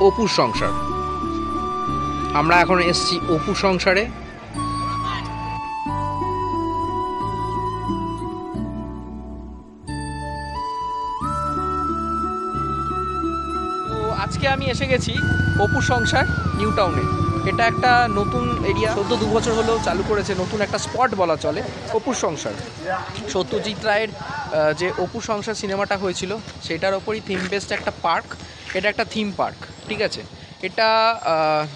অপুর সংসার। আমরা এখন এসছি অপুর সংসারে। তো আজকে আমি এসে গেছি অপুর সংসার নিউ টাউনে। এটা একটা নতুন এরিয়া, 14-2 বছর হলেও চালু করেছে, নতুন একটা স্পট বলা চলে অপুর সংসার। সত্যজিৎ রায়ের যে অপুর সংসার সিনেমাটা হয়েছিল সেটার ওপরই থিম বেসড একটা পার্ক। এটা একটা থিম পার্ক, ঠিক আছে। এটা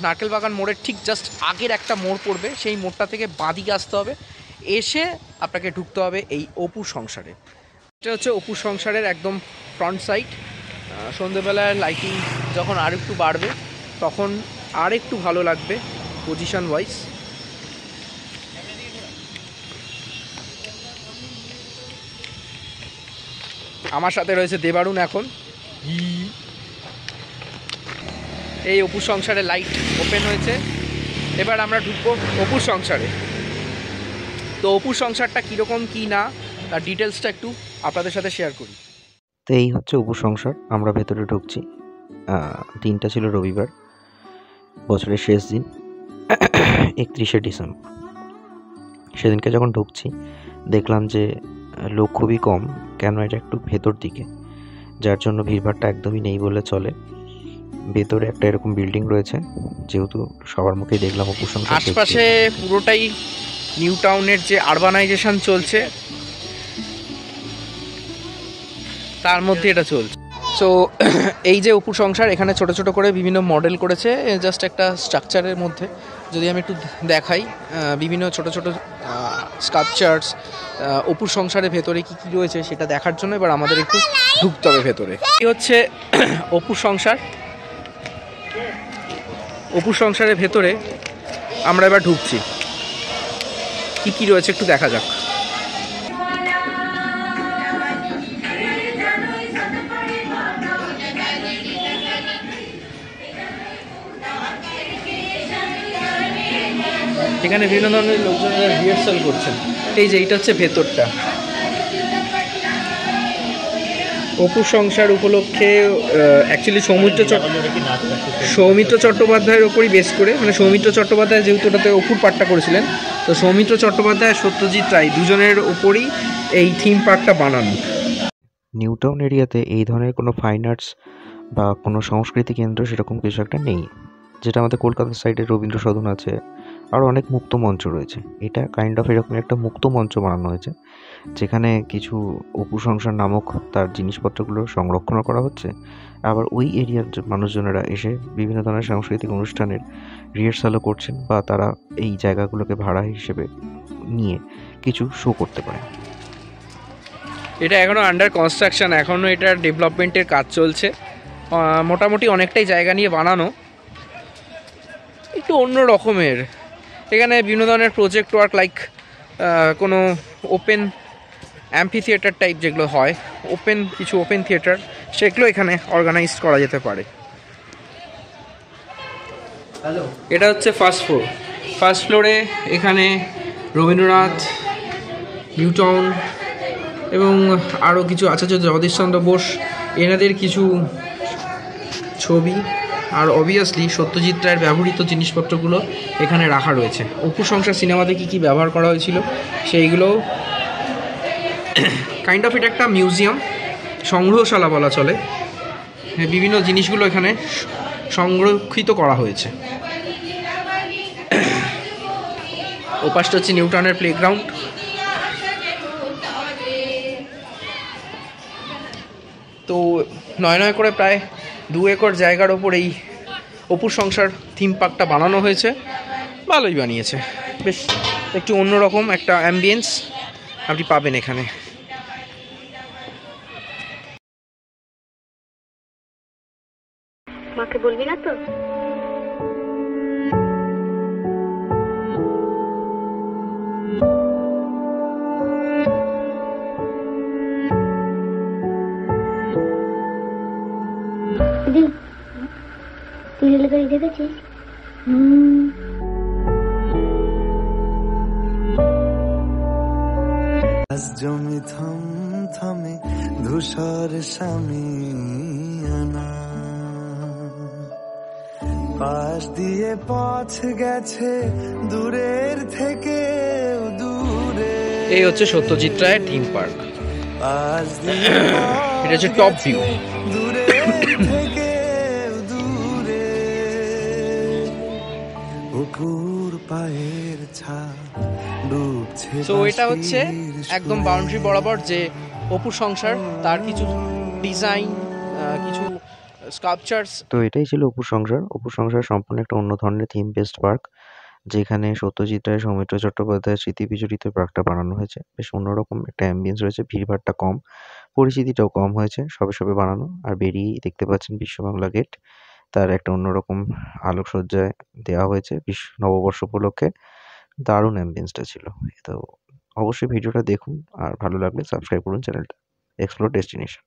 নারকেল বাগান মোড়ের ঠিক জাস্ট আগের একটা মোড় পড়বে, সেই মোড়টা থেকে বাঁদিকে আসতে হবে, এসে আপনাকে ঢুকতে হবে এই অপুর সংসারে। এটা হচ্ছে অপুর সংসারের একদম ফ্রন্ট সাইড। সন্ধ্যেবেলায় লাইটিং যখন আর একটু বাড়বে তখন আর একটু ভালো লাগবে পজিশন ওয়াইজ। আমার সাথে রয়েছে দেবারুণ। এখন এই অপুর সংসারে লাইট ওপেন হয়েছে, এবার আমরা ঢুকবো অপুর সংসারে। তো অপুর সংসারটা কীরকম কী না তার ডিটেলসটা একটু আপনাদের সাথে শেয়ার করি। তো এই হচ্ছে অপুর সংসার। আমরা ভেতরে ঢুকছি। দিনটা ছিল রবিবার, বছরের শেষ দিন, 31শে ডিসেম্বর। সেদিনকে যখন ঢুকছি দেখলাম যে লোক খুবই কম, কেন এটা একটু ভেতর দিকে, যার জন্য ভিড়ভাড়টা একদমই নেই বলে চলে। ভেতরে একটা এরকম বিল্ডিং রয়েছে, যেহেতু সবার মুখেই দেখলাম অপুর সংসার। আশপাশে পুরোটাই নিউ টাউনের যে আরবানাইজেশন চলছে তার মধ্যে এটা চলছে। সো এই যে অপুর সংসার, এখানে ছোট ছোট করে বিভিন্ন মডেল করেছে জাস্ট একটা স্ট্রাকচারের মধ্যে। যদি আমি একটু দেখাই, বিভিন্ন ছোট ছোট স্কাল্পচার্স অপুর সংসারের ভেতরে কি কি রয়েছে সেটা দেখার জন্য এবার আমাদের একটু ঢুকতে হবে ভেতরে। এই হচ্ছে অপুর সংসার। অপুর সংসারের ভেতরে আমরা এবার ঢুকছি, কি কি রয়েছে একটু দেখা যাক। এখানে বিভিন্ন ধরনের লোকজনেরা রিহার্সাল করছেন। এই যে এইটা হচ্ছে ভেতরটা। অপুর সংসার উপলক্ষে অ্যাকচুয়ালি সৌমিত্র চট্টোপাধ্যায়ের ওপরই বেস করে, মানে সৌমিত্র চট্টোপাধ্যায় যেহেতু ওটাতে অপুর পার্টটা করেছিলেন, তো সৌমিত্র চট্টোপাধ্যায় সত্যজিৎ রায় দুজনের ওপরই এই থিম পার্কটা বানানো। নিউ টাউন এরিয়াতে এই ধরনের কোনো ফাইন আর্টস বা কোনো সংস্কৃতি কেন্দ্র সেরকম কিছু একটা নেই, যেটা আমাদের কলকাতার সাইডে রবীন্দ্র সদন আছে, আরও অনেক মুক্ত মঞ্চ রয়েছে। এটা কাইন্ড অফ এরকম একটা মুক্ত মঞ্চ বানানো হয়েছে, যেখানে কিছু অপুর সংসার নামক তার জিনিসপত্রগুলো সংরক্ষণ করা হচ্ছে। আবার ওই এরিয়ার মানুষজনেরা এসে বিভিন্ন ধরনের সাংস্কৃতিক অনুষ্ঠানের রিহার্সালও করছেন, বা তারা এই জায়গাগুলোকে ভাড়া হিসেবে নিয়ে কিছু শো করতে পারে। এটা এখনও আন্ডার কনস্ট্রাকশন, এখনও এটার ডেভেলপমেন্টের কাজ চলছে। মোটামুটি অনেকটাই জায়গা নিয়ে বানানো, একটু অন্য রকমের। এখানে বিভিন্ন ধরনের প্রজেক্ট ওয়ার্ক, লাইক কোনো ওপেন অ্যাম্পি থিয়েটার টাইপ যেগুলো হয়, কিছু ওপেন থিয়েটার, সেগুলো এখানে অর্গানাইজ করা যেতে পারে। এটা হচ্ছে ফার্স্ট ফ্লোরে এখানে রবীন্দ্রনাথ, নিউ টাউন এবং আরও কিছু আচার্য জগদীশচন্দ্র বোস এনাদের কিছু ছবি, আর অবভিয়াসলি সত্যজিৎ রায়ের ব্যবহৃত জিনিসপত্রগুলো এখানে রাখা রয়েছে। অপুর সংসার সিনেমাতে কী কী ব্যবহার করা হয়েছিল সেইগুলো কাইন্ড অফ এটা একটা মিউজিয়াম, সংগ্রহশালা বলা চলে। বিভিন্ন জিনিসগুলো এখানে সংরক্ষিত করা হয়েছে। ওপাশটা হচ্ছে নিউ টাউনের প্লেগ্রাউন্ড। তো নয় করে প্রায় 2 একর জায়গার ওপর এই অপুর সংসার থিম পার্কটা বানানো হয়েছে। ভালোই বানিয়েছে, বেশ একটু অন্যরকম একটা অ্যাম্বিয়েন্স আপনি পাবেন এখানে। মাকে বলবি না তো? তুই রেলগাড়ি দেখেছিস? জমি থম থমে ধূসর সামিয়ানা, পাশ দিয়ে পথ গেছে দূরের থেকে দূরে। এই হচ্ছে সত্যজিৎ রায়ের থিম পার্ক। পাশ দিয়ে এটা হচ্ছে টপ ভিউ। দূরের থেকে দূরে। অপুর পায়ের ছাপ ডুবছে। সো এটা হচ্ছে একদম বাউন্ডারি বরাবর যে অপুর সংসার, তার কিছু ডিজাইন, কিছু স্কাল্পচার্স। তো এটাই ছিল অপুর সংসার। অপুর সংসার সম্পূর্ণ একটা অন্য ধরনের থিম বেসড পার্ক, যেখানে সত্যজিৎ রায়, সৌমিত্র চট্টোপাধ্যায়ের স্মৃতি বিজড়িত পার্কটা বানানো হয়েছে। বেশ অন্যরকম একটা অ্যাম্বিয়েন্স রয়েছে, ভিড়ভাড়টা কম, পরিচিতিটাও কম হয়েছে, সবে সবে বানানো। আর বেরিয়েই দেখতে পাচ্ছেন বিশ্ববাংলা গেট, তার একটা অন্যরকম আলোকসজ্জায় দেওয়া হয়েছে নববর্ষ উপলক্ষে। দারুণ অ্যাম্বিয়েন্সটা ছিল। তো অবশ্যই ভিডিওটা দেখুন, আর ভালো লাগলে সাবস্ক্রাইব করুন চ্যানেলটা এক্সপ্লোর ডেস্টিনেশন।